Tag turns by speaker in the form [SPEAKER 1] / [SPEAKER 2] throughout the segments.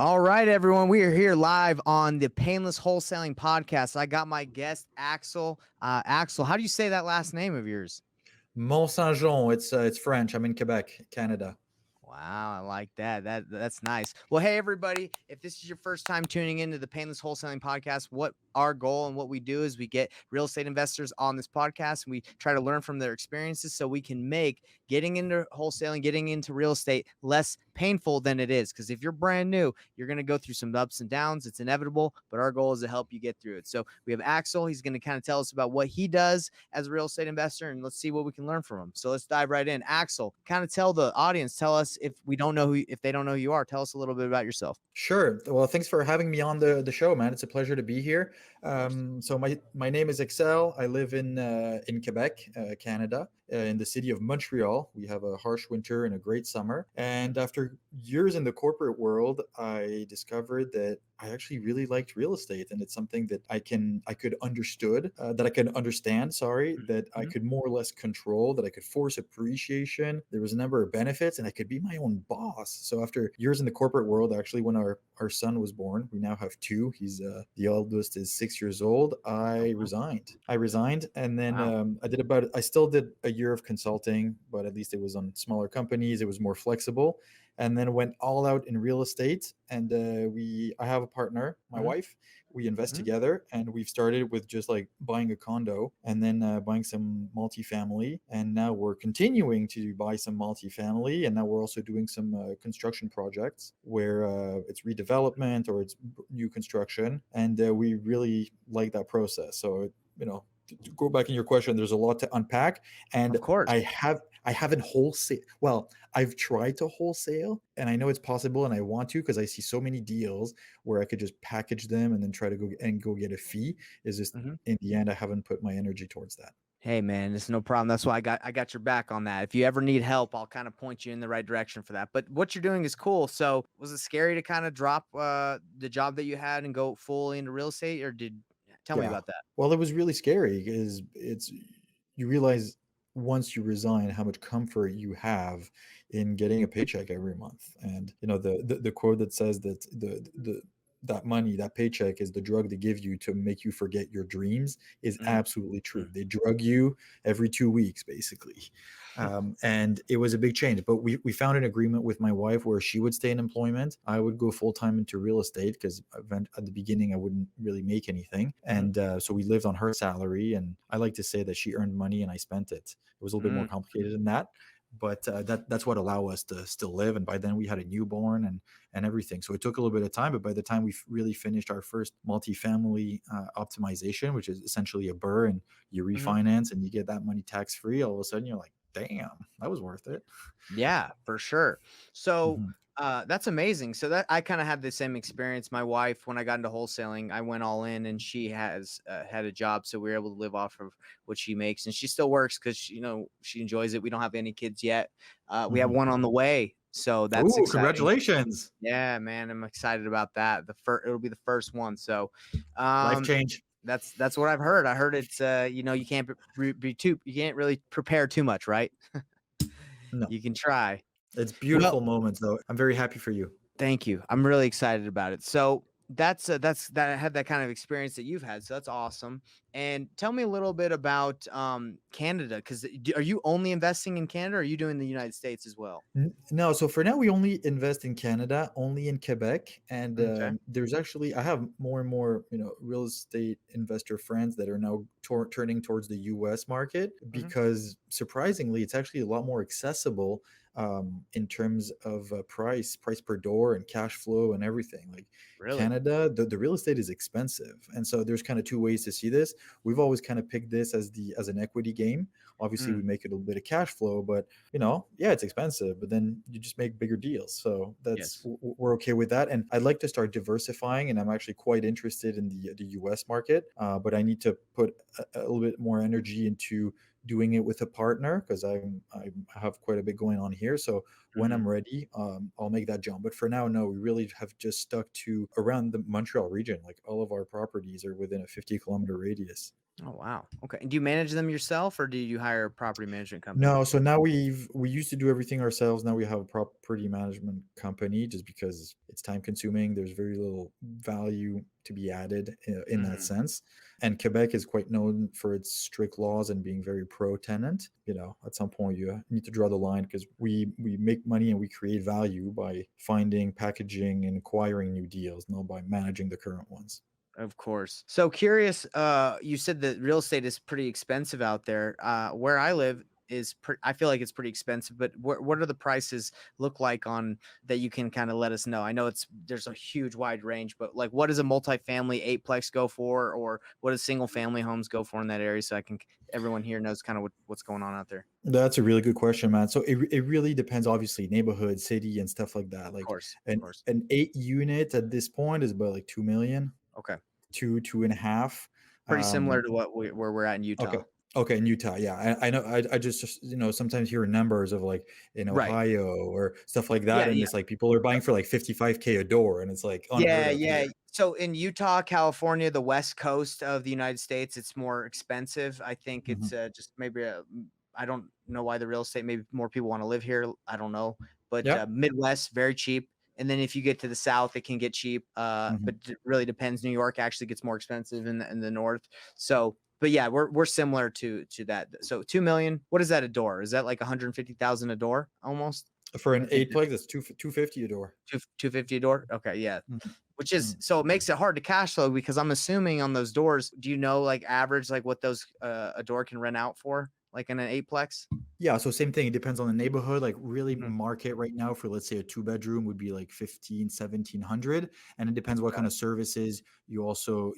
[SPEAKER 1] All right, everyone. We are here live on the Painless Wholesaling Podcast. I got my guest, Axel. Axel, how do you say that last name of yours?
[SPEAKER 2] Mont Saint Jean. It's French. I'm in Quebec, Canada.
[SPEAKER 1] Wow, I like that. That's nice. Well, hey everybody, if this is your first time tuning into the Painless Wholesaling Podcast, what our goal and what we do is we get real estate investors on this podcast and we try to learn from their experiences so we can make getting into wholesaling, getting into real estate less painful than it is. Because if you're brand new, you're going to go through some ups and downs. It's inevitable, but our goal is to help you get through it. So we have Axel. He's going to kind of tell us about what he does as a real estate investor, and let's see what we can learn from him. So let's dive right in. Axel, kind of tell the audience, tell us if they don't know who you are, tell us a little bit about yourself.
[SPEAKER 2] Sure. Well, thanks for having me on the show, man. It's a pleasure to be here. So my name is Axel. I live in Quebec, Canada, in the city of Montreal. We have a harsh winter and a great summer. And after years in the corporate world, I discovered that I actually really liked real estate, and it's something that I could understand. Sorry, that I could more or less control, that I could force appreciation. There was a number of benefits, and I could be my own boss. So after years in the corporate world, actually, when our son was born, we now have two. He's the eldest is 6 years old. I resigned, and then
[SPEAKER 1] Wow.
[SPEAKER 2] I still did a year of consulting, but at least it was on smaller companies. It was more flexible, and then went all out in real estate. And I have a partner, my
[SPEAKER 1] Mhm.
[SPEAKER 2] wife. We invest
[SPEAKER 1] Mhm.
[SPEAKER 2] together, and we've started with just like buying a condo and then buying some multifamily, and now we're continuing to buy some multifamily, and now we're also doing some construction projects where it's redevelopment or it's new construction, and we really like that process. So to go back in your question, there's a lot to unpack, and
[SPEAKER 1] Of course.
[SPEAKER 2] I haven't wholesale. Well, I've tried to wholesale, and I know it's possible, and I want to because I see so many deals where I could just package them and then try to go get a fee. Is just
[SPEAKER 1] Mhm.
[SPEAKER 2] in the end, I haven't put my energy towards that.
[SPEAKER 1] Hey man, it's no problem. That's why I got your back on that. If you ever need help, I'll kind of point you in the right direction for that. But what you're doing is cool. So was it scary to kind of drop the job that you had and go fully into real estate, or tell me
[SPEAKER 2] Yeah.
[SPEAKER 1] about that?
[SPEAKER 2] Well, it was really scary because you realize once you resign how much comfort you have in getting a paycheck every month. And the quote that says that that money, that paycheck is the drug they give you to make you forget your dreams is
[SPEAKER 1] Mm,
[SPEAKER 2] absolutely true.
[SPEAKER 1] mm.
[SPEAKER 2] They drug you every 2 weeks, basically. And it was a big change. But we found an agreement with my wife where she would stay in employment. I would go full time into real estate because at the beginning I wouldn't really make anything.
[SPEAKER 1] Mhm.
[SPEAKER 2] And so we lived on her salary. And I like to say that she earned money and I spent it. It was a little bit more
[SPEAKER 1] Mm.
[SPEAKER 2] complicated than that. But that's what allowed us to still live. And by then we had a newborn and everything. So it took a little bit of time. But by the time we really finished our first multifamily optimization, which is essentially a BRRRR, and you
[SPEAKER 1] Mhm.
[SPEAKER 2] refinance and you get that money tax free, all of a sudden you're like, damn, that was worth it.
[SPEAKER 1] Yeah, for sure. So
[SPEAKER 2] Mhm.
[SPEAKER 1] that's amazing. So that I kind of had the same experience. My wife, when I got into wholesaling, I went all in, and she has had a job, so we were able to live off of what she makes, and she still works because she enjoys it. We don't have any kids yet. We have
[SPEAKER 2] Mhm.
[SPEAKER 1] one on the way, so that's
[SPEAKER 2] Ooh,
[SPEAKER 1] exciting.
[SPEAKER 2] congratulations.
[SPEAKER 1] Yeah, man, I'm excited about that. It'll be the first one. So,
[SPEAKER 2] Life
[SPEAKER 1] um,
[SPEAKER 2] change.
[SPEAKER 1] that's what I've heard. I heard it's you can't you can't really prepare too much, right?
[SPEAKER 2] No,
[SPEAKER 1] You can try.
[SPEAKER 2] it's
[SPEAKER 1] Well,
[SPEAKER 2] beautiful moments though. I'm very happy for you.
[SPEAKER 1] thank you. I'm really excited about it. So that's that I had that kind of experience that you've had. So that's awesome. And tell me a little bit about Canada, because are you only investing in Canada, or are you doing the United States as well?
[SPEAKER 2] No, so for now we only invest in Canada, only in Quebec, and
[SPEAKER 1] Okay.
[SPEAKER 2] there's actually I have more and more real estate investor friends that are now turning towards the U.S. market
[SPEAKER 1] Hmm.
[SPEAKER 2] because surprisingly it's actually a lot more accessible in terms of price per door and cash flow and everything. Like
[SPEAKER 1] Really?
[SPEAKER 2] Canada, the real estate is expensive, and so there's kind of two ways to see this. We've always kind of picked this as an equity game. Obviously, we
[SPEAKER 1] Mm,
[SPEAKER 2] make it a little bit of cash flow, but yeah, it's expensive, but then you just make bigger deals. So
[SPEAKER 1] yes.
[SPEAKER 2] we're okay with that. And I'd like to start diversifying, and I'm actually quite interested in the U.S. market, but I need to put a little bit more energy into doing it with a partner because I have quite a bit going on here. So when
[SPEAKER 1] Hmm.
[SPEAKER 2] I'm ready, I'll make that jump. But for now, no, we really have just stuck to around the Montreal region. Like all of our properties are within a 50-kilometer radius.
[SPEAKER 1] Oh, wow. Okay. And do you manage them yourself or do you hire a property management company?
[SPEAKER 2] No, so now we used to do everything ourselves. Now we have a property management company just because it's time consuming. There's very little value to be added in that
[SPEAKER 1] Mm,
[SPEAKER 2] sense. And Quebec is quite known for its strict laws and being very pro tenant. At some point you need to draw the line because we make money and we create value by finding, packaging, and acquiring new deals, not by managing the current ones.
[SPEAKER 1] of course. So curious, you said that real estate is pretty expensive out there. Where I live is I feel like it's pretty expensive, but what are the prices look like on that you can kind of let us know? I know there's a huge wide range, but like what does a multifamily eightplex go for, or what does single family homes go for in that area? So I can everyone here knows kind of what's going on out there.
[SPEAKER 2] That's a really good question, man. So it really depends, obviously, neighborhood, city, and stuff like that. Like
[SPEAKER 1] Of
[SPEAKER 2] an
[SPEAKER 1] course.
[SPEAKER 2] an 8 unit at this point is about like 2 million,
[SPEAKER 1] Okay.
[SPEAKER 2] two and a half.
[SPEAKER 1] Pretty similar
[SPEAKER 2] Um,
[SPEAKER 1] to where we're at in
[SPEAKER 2] okay,
[SPEAKER 1] Utah.
[SPEAKER 2] okay, in Utah, yeah, I know. I just sometimes hear numbers of like in
[SPEAKER 1] Right.
[SPEAKER 2] Ohio or stuff like that,
[SPEAKER 1] Yeah.
[SPEAKER 2] and
[SPEAKER 1] Yeah.
[SPEAKER 2] it's like people are buying for like 55K a door, and it's like unheard
[SPEAKER 1] Yeah,
[SPEAKER 2] of
[SPEAKER 1] yeah.
[SPEAKER 2] here.
[SPEAKER 1] So in Utah, California, the West Coast of the United States, it's more expensive. I think it's
[SPEAKER 2] Mhm.
[SPEAKER 1] just maybe I don't know why the real estate. Maybe more people want to live here. I don't know, but
[SPEAKER 2] Yep.
[SPEAKER 1] Midwest very cheap. And then if you get to the South, it can get cheap.
[SPEAKER 2] Mhm.
[SPEAKER 1] But it really depends. New York actually gets more expensive in the North. So, but yeah, we're similar to that. So 2 million. What is that a door? Is that like 150,000 a door almost?
[SPEAKER 2] For
[SPEAKER 1] I
[SPEAKER 2] an
[SPEAKER 1] think
[SPEAKER 2] eightplex, that's 250 a door.
[SPEAKER 1] 250 a door? Okay, yeah.
[SPEAKER 2] Mhm.
[SPEAKER 1] Which is
[SPEAKER 2] Mhm.
[SPEAKER 1] so it makes it hard to cash flow because I'm assuming on those doors, do you know like average like what those a door can rent out for? Like in an eightplex?
[SPEAKER 2] Yeah, so same thing. It depends on the neighborhood. Like really
[SPEAKER 1] Mhm.
[SPEAKER 2] market right now for let's say a two-bedroom would be like 15, 1700. And it depends what
[SPEAKER 1] Okay.
[SPEAKER 2] kind of services you also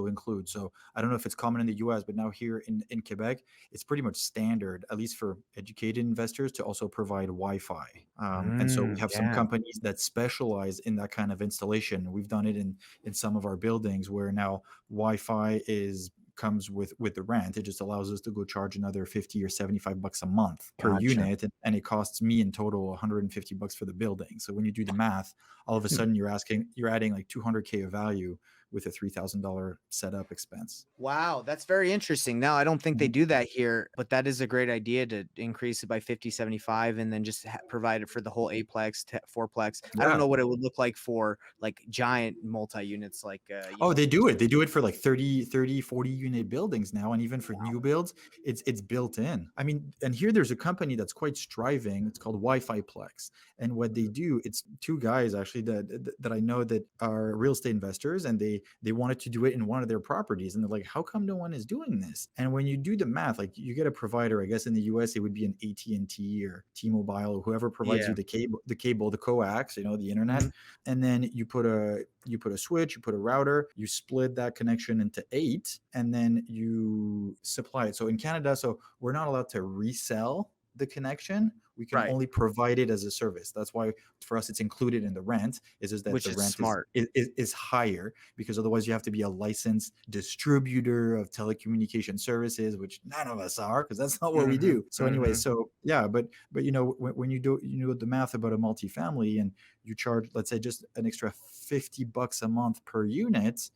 [SPEAKER 2] include. So I don't know if it's common in the US, but now here in Quebec, it's pretty much standard, at least for educated investors, to also provide Wi-Fi. And so we have some
[SPEAKER 1] Yeah.
[SPEAKER 2] companies that specialize in that kind of installation. We've done it in some of our buildings where now Wi-Fi is comes with the rent. It just allows us to go charge another 50 or 75 bucks a month per
[SPEAKER 1] Gotcha.
[SPEAKER 2] unit, and it costs me in total 150 bucks for the building. So when you do the math, all of a
[SPEAKER 1] Hmm.
[SPEAKER 2] sudden you're adding like 200K of value with a $3,000 setup expense.
[SPEAKER 1] Wow, that's very interesting. No, I don't think they
[SPEAKER 2] Mhm.
[SPEAKER 1] do that here, but that is a great idea to increase it by 50, 75, and then just provide it for the whole eightplex, fourplex. I don't
[SPEAKER 2] Yeah.
[SPEAKER 1] know what it would look like for like giant multi units, like,
[SPEAKER 2] Oh, they do it. They do it for like 30, 40 unit buildings now. And even for new builds, it's built in. I mean, and here there's a company that's quite striving. It's called Wi-Fi Plex. And what they do, it's two guys actually that I know that are real estate investors, and they wanted to do it in one of their properties. And they're like, how come no one is doing this? And when you do the math, like you get a provider, I guess in the US, it would be an AT&T or T-Mobile or whoever provides you
[SPEAKER 1] yeah.
[SPEAKER 2] the coax, the internet,
[SPEAKER 1] Mhm.
[SPEAKER 2] and then you put a switch, you put a router, you split that connection into 8, and then you supply it. So in Canada, so we're not allowed to resell the connection. We can
[SPEAKER 1] Right.
[SPEAKER 2] only provide it as a service. That's why for us it's included in the rent. Is just that
[SPEAKER 1] Which
[SPEAKER 2] the
[SPEAKER 1] is
[SPEAKER 2] rent is
[SPEAKER 1] smart.
[SPEAKER 2] is higher, because otherwise you have to be a licensed distributor of telecommunication services, which none of us are, because that's not what we
[SPEAKER 1] Mhm.
[SPEAKER 2] do. So anyway,
[SPEAKER 1] Mhm.
[SPEAKER 2] so yeah, but when you do the math about a multifamily, and you charge, let's say, just an extra 50 bucks a month per unit,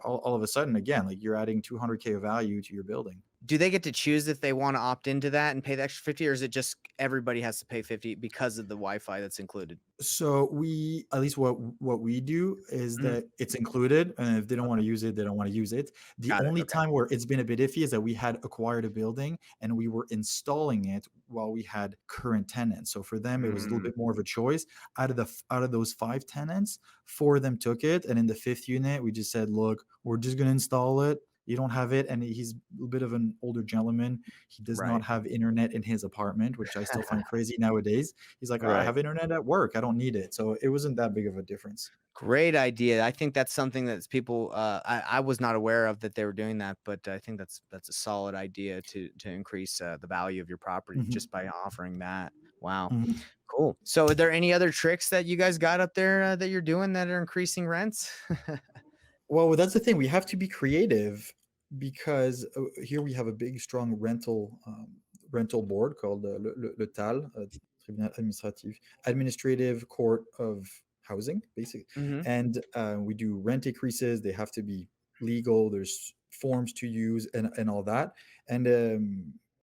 [SPEAKER 2] all of a sudden, again, like you're adding 200K of value to your building.
[SPEAKER 1] Do they get to choose if they wanna opt into that and pay the extra 50, or is it just everybody has to pay 50 because of the Wi-Fi that's included?
[SPEAKER 2] So we, at least what we do is
[SPEAKER 1] Mhm.
[SPEAKER 2] that it's included, and if they don't want
[SPEAKER 1] Okay.
[SPEAKER 2] to use it, they don't want to use it. The
[SPEAKER 1] Got it.
[SPEAKER 2] only
[SPEAKER 1] Okay.
[SPEAKER 2] time where it's been a bit iffy is that we had acquired a building and we were installing it while we had current tenants. So for them, it was a little
[SPEAKER 1] Mm.
[SPEAKER 2] bit more of a choice. Out of those 5 tenants, 4 of them took it, and in the fifth unit, we just said, "Look, we're just gonna install it. You don't have it," and he's a bit of an older gentleman. He does not
[SPEAKER 1] Right.
[SPEAKER 2] have internet in his apartment, which I still find crazy nowadays. He's like, I
[SPEAKER 1] Right.
[SPEAKER 2] have internet at work. I don't need it. So it wasn't that big of a difference.
[SPEAKER 1] Great idea. I think that's something that's people, I was not aware of that they were doing that, but I think that's a solid idea to increase, the value of your property
[SPEAKER 2] Mhm,
[SPEAKER 1] just by offering that. Wow.
[SPEAKER 2] mhm.
[SPEAKER 1] Cool. So are there any other tricks that you guys got up there, that you're doing that are increasing rents?
[SPEAKER 2] Well, that's the thing. We have to be creative because here we have a big, strong rental board called le TAL, Tribunal Administrative Court of Housing, basically.
[SPEAKER 1] Mhm.
[SPEAKER 2] And we do rent increases. They have to be legal. There's forms to use, and all that. And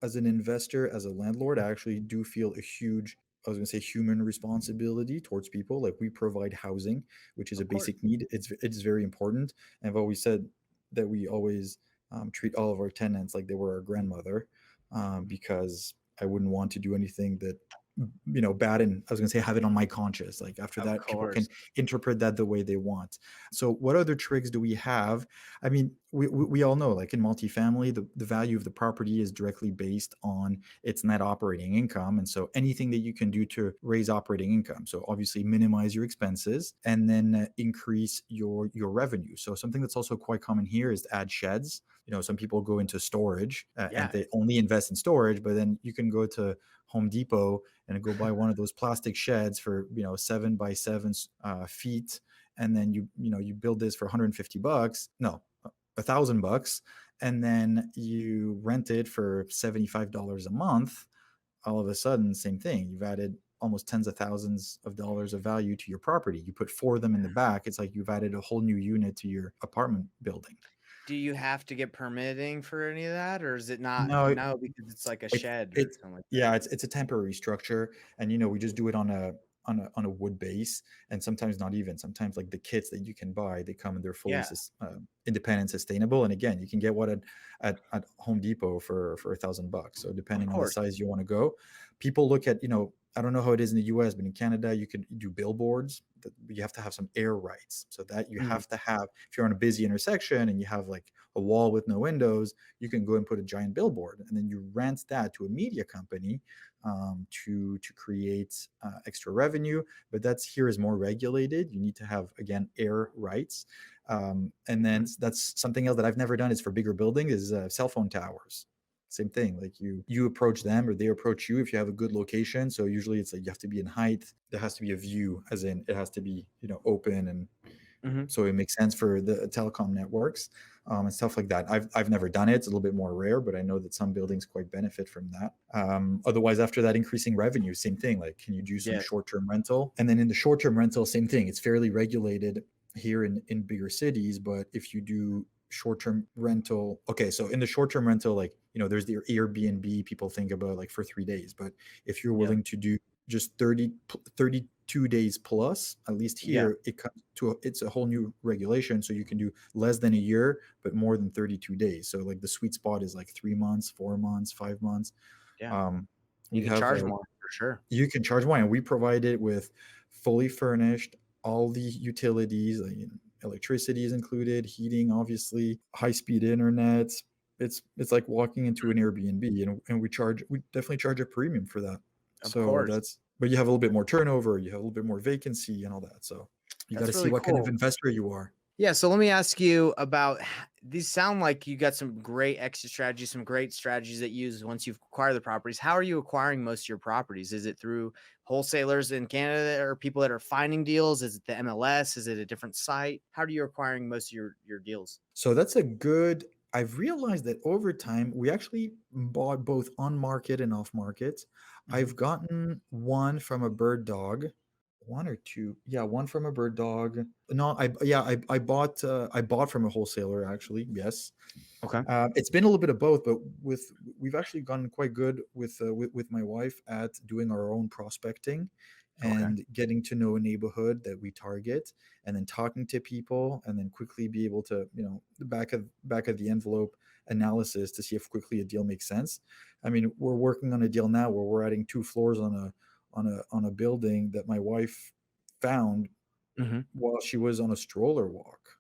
[SPEAKER 2] as an investor, as a landlord, I actually do feel a huge, I was going to say, human responsibility towards people. Like, we provide housing, which is a
[SPEAKER 1] Of course.
[SPEAKER 2] basic need. It's very important. And I've always said that we always treat all of our tenants like they were our grandmother, because I wouldn't want to do anything that, bad, and I was going to say, have it on my conscience. Like, after
[SPEAKER 1] Of
[SPEAKER 2] that, people can
[SPEAKER 1] course.
[SPEAKER 2] interpret that the way they want. So what other tricks do we have? I mean, we all know, like, in multifamily, the value of the property is directly based on its net operating income. And so anything that you can do to raise operating income, so obviously minimize your expenses, and then increase your revenue. So something that's also quite common here is to add sheds. Some people go into storage, and
[SPEAKER 1] Yeah.
[SPEAKER 2] they only invest in storage, but then you can go to Home Depot and go buy one of those plastic sheds for 7 by 7 feet, and then you build this for 150 bucks, no, $1,000, and then you rent it for $75 a month. All of a sudden, same thing, you've added almost tens of thousands of dollars of value to your property. You put four of them in the back, it's like you've added a whole new unit to your apartment building.
[SPEAKER 1] Do you have to get permitting for any of that, or is it not
[SPEAKER 2] No,
[SPEAKER 1] no, because it's like a
[SPEAKER 2] It's
[SPEAKER 1] shed or
[SPEAKER 2] it's
[SPEAKER 1] something like that?
[SPEAKER 2] yeah, it's a temporary structure, and we just do it on a wood base, and sometimes not even. Sometimes, like, the kits that you can buy, they come and they're fully
[SPEAKER 1] Yeah,
[SPEAKER 2] independent, sustainable, and again, you can get one at Home Depot for $1,000. So
[SPEAKER 1] of
[SPEAKER 2] depending on the
[SPEAKER 1] course.
[SPEAKER 2] size you want to go, people look at, I don't know how it is in the U.S., but in Canada, you could do billboards. You have to have some air rights, so that you
[SPEAKER 1] Mhm,
[SPEAKER 2] have to have, if you're on a busy intersection and you have, like, a wall with no windows, you can go and put a giant billboard, and then you rent that to a media company, to create extra revenue. But that's here is more regulated. You need to have, again, air rights, and then
[SPEAKER 1] mhm.
[SPEAKER 2] that's something else that I've never done. Is for bigger buildings, is cell phone towers. Same thing. Like, you approach them or they approach you if you have a good location. So usually it's like you have to be in height. There has to be a view, as in it has to be open, and
[SPEAKER 1] Mhm.
[SPEAKER 2] so it makes sense for the telecom networks, and stuff like that. I've never done it. It's a little bit more rare, but I know that some buildings quite benefit from that. Otherwise, after that, increasing revenue, same thing. Like, can you do some
[SPEAKER 1] Yeah.
[SPEAKER 2] short-term rental? And then in the short-term rental, same thing. It's fairly regulated here in bigger cities, but if you do short-term rental, okay, so in the short-term rental, like, there's the Airbnb people think about, like, for 3 days, but if you're
[SPEAKER 1] Yeah.
[SPEAKER 2] willing to do just 32 days plus, at least
[SPEAKER 1] Yeah.
[SPEAKER 2] here it comes to it's a whole new regulation, so you can do less than a year but more than 32 days. So, like, the sweet spot is like 3 months, 4 months, 5 months.
[SPEAKER 1] Yeah.
[SPEAKER 2] um,
[SPEAKER 1] You
[SPEAKER 2] we
[SPEAKER 1] can
[SPEAKER 2] have
[SPEAKER 1] charge more for sure.
[SPEAKER 2] You can charge more, and we provide it with fully furnished, all the utilities, like, electricity is included, heating, obviously, high speed internet. It's like walking into an Airbnb, and we definitely charge a premium for that.
[SPEAKER 1] Of
[SPEAKER 2] So
[SPEAKER 1] course.
[SPEAKER 2] that's but you have a little bit more turnover, you have a little bit more vacancy and all that. So you got to
[SPEAKER 1] That's
[SPEAKER 2] see
[SPEAKER 1] really
[SPEAKER 2] what kind of
[SPEAKER 1] cool.
[SPEAKER 2] investor you are.
[SPEAKER 1] Yeah, so let me ask you about these sound like you got some great exit strategies, some great strategies that you use once you've acquired the properties. How are you acquiring most of your properties? Is it through wholesalers in Canada or people that are finding deals? Is it the MLS? Is it a different site? How are you acquiring most of your deals?
[SPEAKER 2] So that's a good. I've realized that over time, we actually bought both on market and off market.
[SPEAKER 1] Mhm.
[SPEAKER 2] I've gotten one from a bird dog, one or two. Yeah, one from a bird dog. No, I bought from a wholesaler, actually. Yes.
[SPEAKER 1] Okay.
[SPEAKER 2] It's been a little bit of both, but we've actually gotten quite good with my wife at doing our own prospecting
[SPEAKER 1] Okay.
[SPEAKER 2] and getting to know a neighborhood that we target, and then talking to people, and then quickly be able to, the back of the envelope analysis to see if quickly a deal makes sense. I mean, we're working on a deal now where we're adding 2 floors on a building that my wife found
[SPEAKER 1] Mhm.
[SPEAKER 2] while she was on a stroller walk,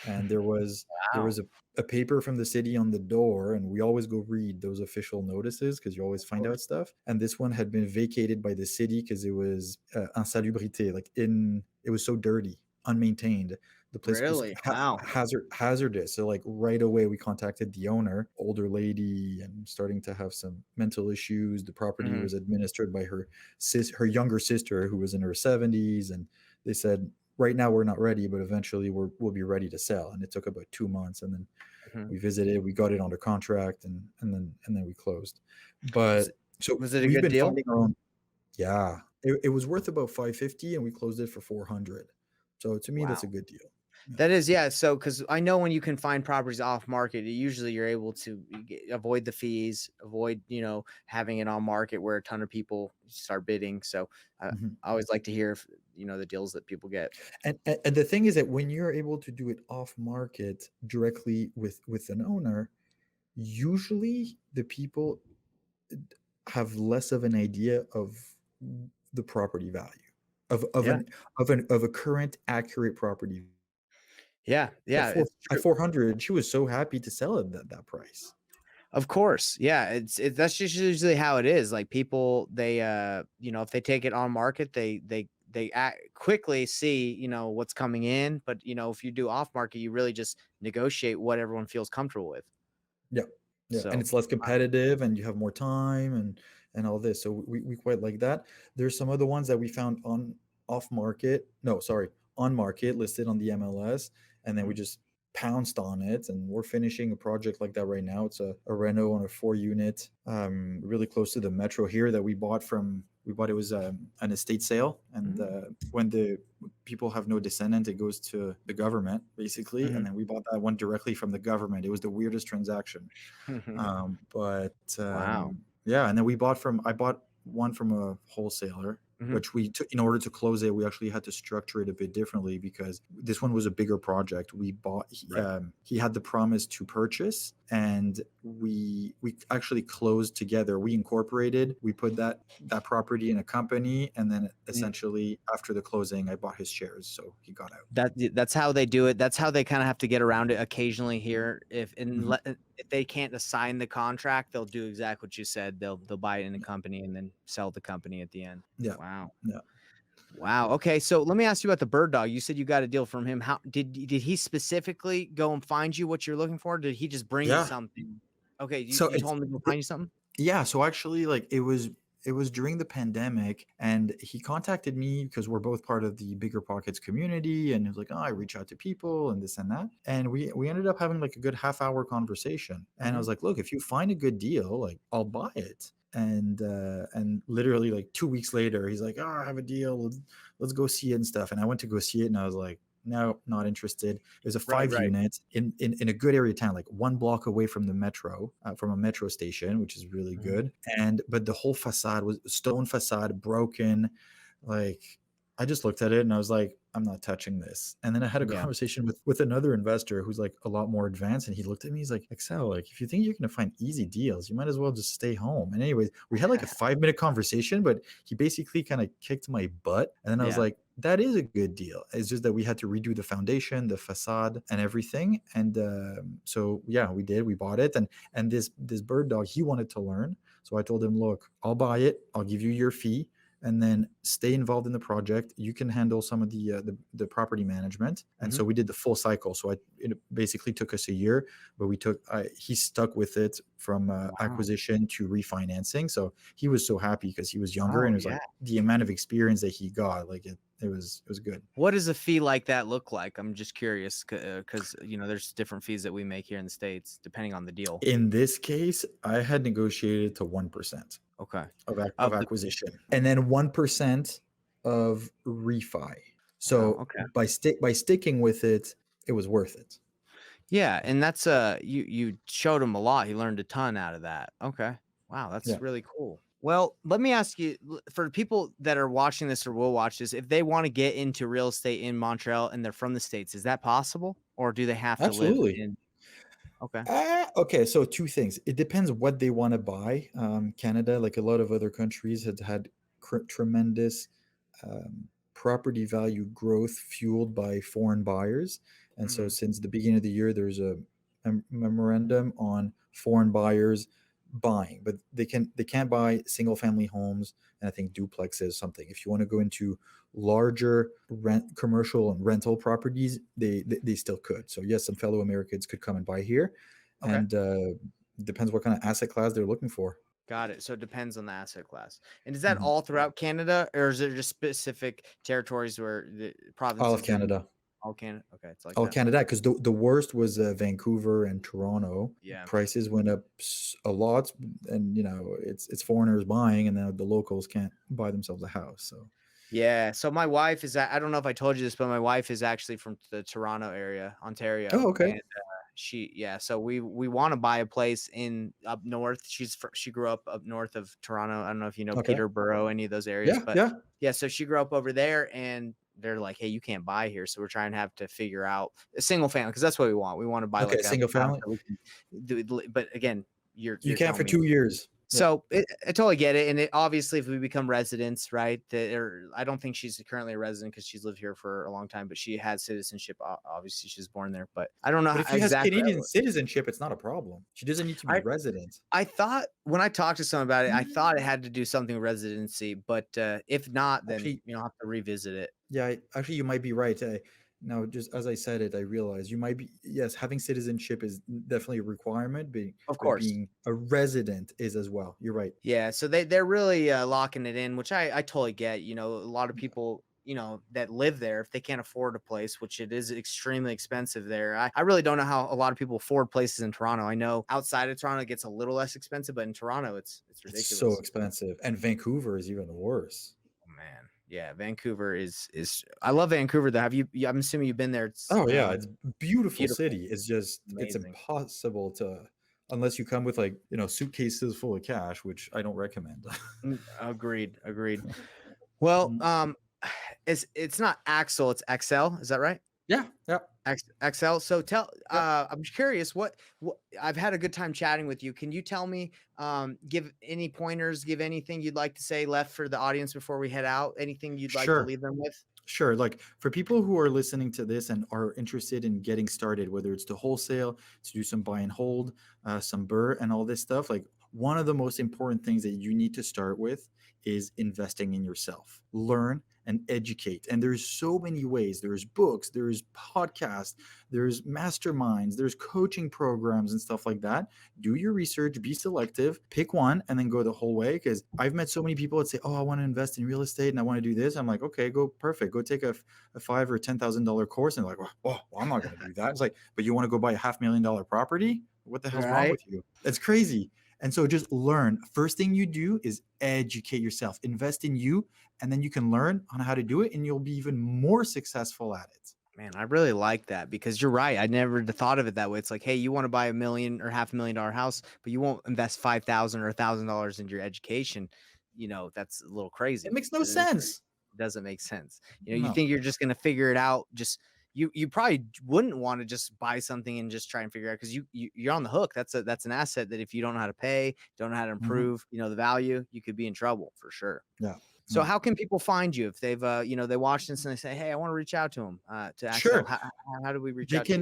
[SPEAKER 2] and there was
[SPEAKER 1] Wow.
[SPEAKER 2] a paper from the city on the door, and we always go read those official notices because you always
[SPEAKER 1] Of
[SPEAKER 2] find
[SPEAKER 1] course.
[SPEAKER 2] out stuff. And this one had been vacated by the city because it was insalubrité, like, in it was so dirty, unmaintained. The place was
[SPEAKER 1] Really? Wow.
[SPEAKER 2] hazardous. So, like, right away we contacted the owner, older lady, and starting to have some mental issues. The property
[SPEAKER 1] Mhm.
[SPEAKER 2] was administered by her younger sister, who was in her 70s, and they said, right now we're not ready, but eventually we'll be ready to sell. And it took about 2 months, and then
[SPEAKER 1] Mhm.
[SPEAKER 2] we visited, we got it under contract, and then we closed.
[SPEAKER 1] Was
[SPEAKER 2] But
[SPEAKER 1] it
[SPEAKER 2] so
[SPEAKER 1] was it a
[SPEAKER 2] we've
[SPEAKER 1] good
[SPEAKER 2] been
[SPEAKER 1] deal?
[SPEAKER 2] finding our own. Yeah, it was worth about 550, and we closed it for 400. So to me, that's a
[SPEAKER 1] Wow.
[SPEAKER 2] good deal. Yeah.
[SPEAKER 1] That is, yeah. So, because I know when you can find properties off market, usually you're able to avoid the fees, avoid having it on market where a ton of people start bidding. So,
[SPEAKER 2] Mhm.
[SPEAKER 1] I always like to hear if the deals that people get.
[SPEAKER 2] And the thing is that when you're able to do it off market directly with an owner, usually the people have less of an idea of the property value
[SPEAKER 1] Yeah,
[SPEAKER 2] of a current accurate property.
[SPEAKER 1] yeah,
[SPEAKER 2] At
[SPEAKER 1] yeah.
[SPEAKER 2] four
[SPEAKER 1] It's
[SPEAKER 2] at
[SPEAKER 1] true.
[SPEAKER 2] 400, she was so happy to sell it at that price.
[SPEAKER 1] Of course. Yeah, that's just usually how it is. Like people they if they take it on market, they quickly see, what's coming in, but if you do off market, you really just negotiate what everyone feels comfortable with.
[SPEAKER 2] Yeah, yeah, and
[SPEAKER 1] So,
[SPEAKER 2] it's less competitive, and you have more time, and all this. So we quite like that. There's some other ones that we found on off market. No, sorry, on market listed on the MLS, and then we
[SPEAKER 1] mhm,
[SPEAKER 2] just pounced on it, and we're finishing a project like that right now. It's a reno on a 4 unit, really close to the metro here that we bought from. We bought it was an estate sale, and
[SPEAKER 1] mhm,
[SPEAKER 2] when the people have no descendant, it goes to the government basically, and
[SPEAKER 1] mhm.
[SPEAKER 2] then we bought that one directly from the government. It was the weirdest transaction, but
[SPEAKER 1] Wow.
[SPEAKER 2] yeah, and then I bought one from a wholesaler,
[SPEAKER 1] Mhm.
[SPEAKER 2] which we took in order to close it. We actually had to structure it a bit differently because this one was a bigger project. We bought
[SPEAKER 1] Right.
[SPEAKER 2] he had the promise to purchase, and we actually closed together. We incorporated. We put that property in a company, and then
[SPEAKER 1] Mm.
[SPEAKER 2] essentially after the closing, I bought his shares, so he got out.
[SPEAKER 1] That's how they do it. That's how they kinda have to get around it occasionally here.
[SPEAKER 2] Mhm.
[SPEAKER 1] If they can't assign the contract, they'll do exactly what you said. They'll buy it in a company and then sell the company at the end.
[SPEAKER 2] Yeah,
[SPEAKER 1] Wow.
[SPEAKER 2] yeah.
[SPEAKER 1] Wow. Okay, so let me ask you about the bird dog. You said you got a deal from him. How did he specifically go and find you what you're looking for? Did he just bring you
[SPEAKER 2] Yeah.
[SPEAKER 1] something? Okay, you
[SPEAKER 2] So
[SPEAKER 1] you told him to go find you something?
[SPEAKER 2] yeah, so actually, like it was during the pandemic, and he contacted me because we're both part of the Bigger Pockets community, and he was like, "Oh, I reach out to people and this and that," and we ended up having like a good half-hour conversation, and I
[SPEAKER 1] Mhm.
[SPEAKER 2] was like, "Look, if you find a good deal, like I'll buy it." And literally like 2 weeks later, he's like, "Oh, I have a deal. Let's go see it and stuff." And I went to go see it, and I was like, "No, not interested." It was a
[SPEAKER 1] Right,
[SPEAKER 2] five
[SPEAKER 1] right.
[SPEAKER 2] unit in a good area of town, like 1 block away from the metro, from a metro station, which is really
[SPEAKER 1] Mhm.
[SPEAKER 2] good. And but the whole facade was stone facade, broken. Like I just looked at it and I was like, I'm not touching this. And then I had a
[SPEAKER 1] Yeah.
[SPEAKER 2] conversation with another investor who's like a lot more advanced, and he looked at me. He's like, Excel, like if you think you're gonna find easy deals, you might as well just stay home. And anyways, we had like a 5 minute conversation, but he basically kind of kicked my butt. And then I was
[SPEAKER 1] Yeah.
[SPEAKER 2] like, that is a good deal. It's just that we had to redo the foundation, the facade, and everything. And so yeah, we did. We bought it, and this bird dog, he wanted to learn. So I told him, look, I'll buy it. I'll give you your fee, and then stay involved in the project. You can handle some of the property management. And
[SPEAKER 1] Mhm.
[SPEAKER 2] so we did the full cycle. So it basically took us a year, but he stuck with it from
[SPEAKER 1] Wow.
[SPEAKER 2] acquisition to refinancing. So he was so happy because he was younger,
[SPEAKER 1] Oh,
[SPEAKER 2] and it was
[SPEAKER 1] yeah.
[SPEAKER 2] like the amount of experience that he got, like it was good.
[SPEAKER 1] What does a fee like that look like? I'm just curious because there's different fees that we make here in the States depending on the deal.
[SPEAKER 2] In this case, I had negotiated to 1%
[SPEAKER 1] Okay.
[SPEAKER 2] of
[SPEAKER 1] Of the
[SPEAKER 2] acquisition, and then 1% of refi.
[SPEAKER 1] Wow,
[SPEAKER 2] So
[SPEAKER 1] okay.
[SPEAKER 2] by sticking with it, it was worth it.
[SPEAKER 1] Yeah, and that's, you showed him a lot. He learned a ton out of that. Okay. Wow,
[SPEAKER 2] Yeah,
[SPEAKER 1] that's really cool. Well, let me ask you, for people that are watching this or will watch this, if they wanna get into real estate in Montreal and they're from the States, is that possible? Or do they have to live
[SPEAKER 2] absolutely.
[SPEAKER 1] in Okay.
[SPEAKER 2] Okay, so two things. It depends what they want to buy. Canada, like a lot of other countries, had tremendous um, property value growth fueled by foreign buyers. And so,
[SPEAKER 1] Mhm.
[SPEAKER 2] since the beginning of the year, there's a memorandum on foreign buyers buying, but they can't buy single family homes, and I think duplexes something. If you want to go into larger commercial and rental properties, they still could. So yes, some fellow Americans could come and buy here,
[SPEAKER 1] Okay.
[SPEAKER 2] and depends what kind of asset class they're looking for.
[SPEAKER 1] Got it. So it depends on the asset class. And is that
[SPEAKER 2] Mhm.
[SPEAKER 1] all throughout Canada, or is there just specific territories where the
[SPEAKER 2] All of
[SPEAKER 1] provinces in
[SPEAKER 2] Canada.
[SPEAKER 1] all Canada? Okay, it's like
[SPEAKER 2] All
[SPEAKER 1] that.
[SPEAKER 2] Canada, because the worst was Vancouver and Toronto.
[SPEAKER 1] Yeah.
[SPEAKER 2] Prices went up a lot, and it's foreigners buying, and now the locals can't buy themselves a house. So
[SPEAKER 1] Yeah. So my wife is, I don't know if I told you this, but my wife is actually from the Toronto area,
[SPEAKER 2] Oh,
[SPEAKER 1] Ontario.
[SPEAKER 2] okay.
[SPEAKER 1] And yeah, so we want to buy a place in up north. She grew up north of Toronto. I don't know if you know
[SPEAKER 2] Okay.
[SPEAKER 1] Peterborough, any of those areas,
[SPEAKER 2] Yeah,
[SPEAKER 1] but
[SPEAKER 2] yeah.
[SPEAKER 1] yeah, so she grew up over there, and they're like, hey, you can't buy here. So we're trying to have to figure out a single family, because that's what we want. We want to buy
[SPEAKER 2] Okay,
[SPEAKER 1] like a
[SPEAKER 2] single
[SPEAKER 1] house
[SPEAKER 2] family.
[SPEAKER 1] that we can do. But again,
[SPEAKER 2] You
[SPEAKER 1] you're
[SPEAKER 2] can
[SPEAKER 1] telling
[SPEAKER 2] for
[SPEAKER 1] me.
[SPEAKER 2] 2 years. Yeah.
[SPEAKER 1] So I totally get it, and obviously, if we become residents, right? I don't think she's currently a resident because she's lived here for a long time, but she has citizenship. Obviously, she's born there, but I don't know
[SPEAKER 2] But
[SPEAKER 1] how
[SPEAKER 2] if she has
[SPEAKER 1] exactly.
[SPEAKER 2] Canadian citizenship, it's not a problem. She doesn't need to be
[SPEAKER 1] I
[SPEAKER 2] resident.
[SPEAKER 1] I thought when I talked to someone about it, I thought it had to do something with residency, but if not, then
[SPEAKER 2] Actually,
[SPEAKER 1] I'll have to revisit it.
[SPEAKER 2] yeah, actually, you might be right. Now, just as I said it, I realized you might be, yes, having citizenship is definitely a requirement,
[SPEAKER 1] Of
[SPEAKER 2] but
[SPEAKER 1] course.
[SPEAKER 2] being a resident is as well. You're right.
[SPEAKER 1] Yeah, so they're really locking it in, which I totally get. A lot of people that live there, if they can't afford a place, which it is extremely expensive there. I really don't know how a lot of people afford places in Toronto. I know outside of Toronto it gets a little less expensive, but in Toronto it's
[SPEAKER 2] It's so
[SPEAKER 1] ridiculous.
[SPEAKER 2] expensive. And Vancouver is even worse.
[SPEAKER 1] Oh, man, yeah, Vancouver is. I love Vancouver though. I'm assuming you've been there. It's
[SPEAKER 2] Oh yeah, it's beautiful
[SPEAKER 1] beautiful,
[SPEAKER 2] city. It's just it's
[SPEAKER 1] amazing.
[SPEAKER 2] impossible to unless you come with like, suitcases full of cash, which I don't recommend.
[SPEAKER 1] Agreed, agreed. Well,
[SPEAKER 2] Mm.
[SPEAKER 1] it's not Axel, it's Excel. Is that right?
[SPEAKER 2] Yeah, yeah,
[SPEAKER 1] Excel. So
[SPEAKER 2] yeah.
[SPEAKER 1] I'm curious, what I've had a good time chatting with you. Can you tell me, give any pointers, give anything you'd like to say left for the audience before we head out? Anything you'd like to
[SPEAKER 2] Sure.
[SPEAKER 1] leave them with?
[SPEAKER 2] Sure. Like for people who are listening to this and are interested in getting started, whether it's to wholesale, to do some buy and hold, some burr, and all this stuff, like one of the most important things that you need to start with is investing in yourself. Learn and educate. And there's so many ways. There's books, there's podcasts, there's masterminds, there's coaching programs and stuff like that. Do your research, be selective, pick one, and then go the whole way. Because I've met so many people that say, "Oh, I want to invest in real estate and I want to do this." I'm like, "Okay, go perfect. Go take a $5,000 or $10,000 course." And they're like, well, I'm not going to do that. It's like, but you want to go buy a $500,000 property? What the hell's wrong
[SPEAKER 1] Right.
[SPEAKER 2] with you? That's crazy. And so just learn. First thing you do is educate yourself, invest in you, and then you can learn on how to do it, and you'll be even more successful at it.
[SPEAKER 1] Man, I really like that, because you're right. I never thought of it that way. It's like, hey, you want to buy $1 million or $500,000 house, but you won't invest 5,000 or $1,000 into your education. That's a little
[SPEAKER 2] It
[SPEAKER 1] crazy.
[SPEAKER 2] makes no sense.
[SPEAKER 1] It doesn't make sense. You
[SPEAKER 2] No.
[SPEAKER 1] think you're just gonna figure it out. Just you probably wouldn't want to just buy something and just try and figure it out, because you're on the hook. That's an asset that if you don't know how to pay, don't know how to
[SPEAKER 2] Mhm.
[SPEAKER 1] improve, the value, you could be in trouble for sure.
[SPEAKER 2] Yeah.
[SPEAKER 1] So
[SPEAKER 2] No.
[SPEAKER 1] how can people find you if they've they watch this and they say, hey, I want to reach out to him, to Axel?
[SPEAKER 2] Sure.
[SPEAKER 1] How do we reach
[SPEAKER 2] They
[SPEAKER 1] out to you?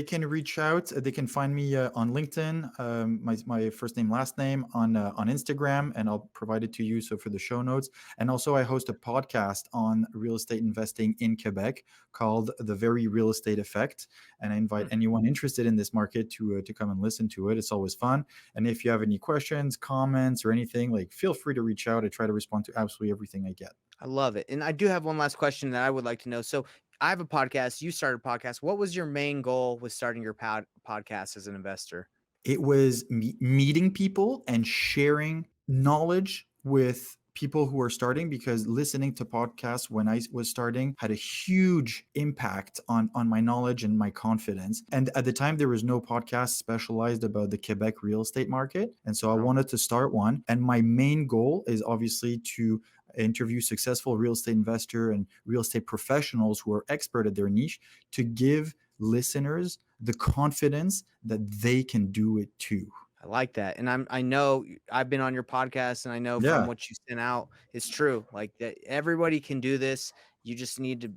[SPEAKER 2] can reach out. They can find me on LinkedIn, my first name last name on Instagram, and I'll provide it to you. So for the show notes, and also I host a podcast on real estate investing in Quebec called The Very Real Estate Effect, and I invite
[SPEAKER 1] Hmm.
[SPEAKER 2] anyone interested in this market to come and listen to it. It's always fun. And if you have any questions, comments, or anything, like feel free to reach out. I try to respond to absolutely everything I get.
[SPEAKER 1] I love it. And I do have one last question that I would like to know. So I have a podcast. You started a podcast. What was your main goal with starting your podcast as an investor?
[SPEAKER 2] It was meeting people and sharing knowledge with people who are starting, because listening to podcasts when I was starting had a huge impact on my knowledge and my confidence. And at the time there was no podcast specialized about the Quebec real estate market, and so I
[SPEAKER 1] No.
[SPEAKER 2] wanted to start one. And my main goal is obviously to interview successful real estate investor and real estate professionals who are expert at their niche, to give listeners the confidence that they can do it too.
[SPEAKER 1] I like that. And I know I've been on your podcast, and I know from
[SPEAKER 2] Yeah.
[SPEAKER 1] what you sent out, it's true. Like that everybody can do this. You just need to,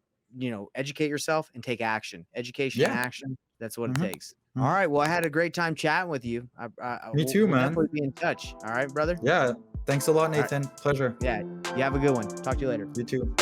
[SPEAKER 1] educate yourself and take action. Education and
[SPEAKER 2] Yeah.
[SPEAKER 1] action. That's what it
[SPEAKER 2] Mhm.
[SPEAKER 1] takes. All
[SPEAKER 2] Mhm.
[SPEAKER 1] right. Well, I had a great time chatting with you.
[SPEAKER 2] Me too,
[SPEAKER 1] We'll
[SPEAKER 2] man.
[SPEAKER 1] definitely be in touch. All right, brother.
[SPEAKER 2] Yeah. Thanks a lot,
[SPEAKER 1] All right.
[SPEAKER 2] Nathan. Pleasure.
[SPEAKER 1] Yeah. You have a good one. Talk to you later.
[SPEAKER 2] You too.